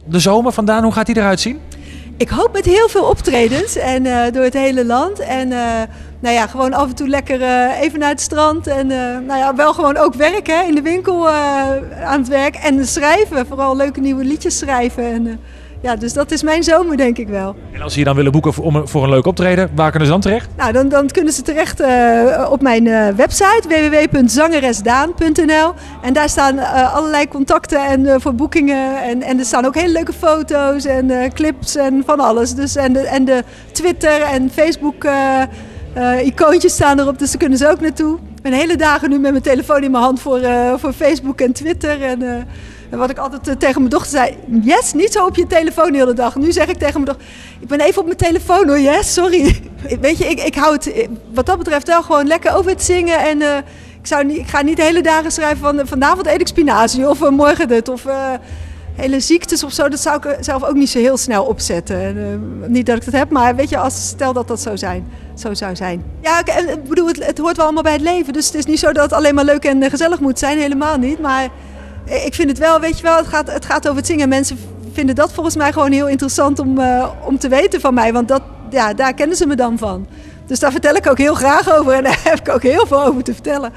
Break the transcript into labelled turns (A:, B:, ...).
A: De zomer vandaan, hoe gaat die eruit zien?
B: Ik hoop met heel veel optredens en door het hele land. En nou ja, gewoon af en toe lekker even naar het strand. En nou ja, wel gewoon ook werken, in de winkel aan het werk. En schrijven, vooral leuke nieuwe liedjes schrijven. En, ja, dus dat is mijn zomer, denk ik wel.
A: En als ze je dan willen boeken voor een leuk optreden, waar kunnen ze dan terecht?
B: Nou, dan kunnen ze terecht op mijn website www.zangeresdaan.nl. En daar staan allerlei contacten en voor boekingen. En er staan ook hele leuke foto's en clips en van alles. Dus, en de Twitter en Facebook icoontjes staan erop, dus daar kunnen ze ook naartoe. Ik ben hele dagen nu met mijn telefoon in mijn hand voor Facebook en Twitter. En wat ik altijd tegen mijn dochter zei, Yes, niet zo op je telefoon de hele dag. Nu zeg ik tegen mijn dochter, ik ben even op mijn telefoon hoor, Yes, sorry. Weet je, ik hou het wat dat betreft wel gewoon lekker over het zingen. En ik ga niet de hele dagen schrijven van vanavond eet ik spinazie of morgen dit. Of hele ziektes of zo, dat zou ik zelf ook niet zo heel snel opzetten. En, niet dat ik dat heb, maar weet je, stel dat dat zo zou zijn. Ja, ik bedoel, het hoort wel allemaal bij het leven. Dus het is niet zo dat het alleen maar leuk en gezellig moet zijn, helemaal niet. Maar ik vind het wel, weet je wel, het gaat over het zingen. Mensen vinden dat volgens mij gewoon heel interessant om te weten van mij. Want daar kennen ze me dan van. Dus daar vertel ik ook heel graag over en daar heb ik ook heel veel over te vertellen.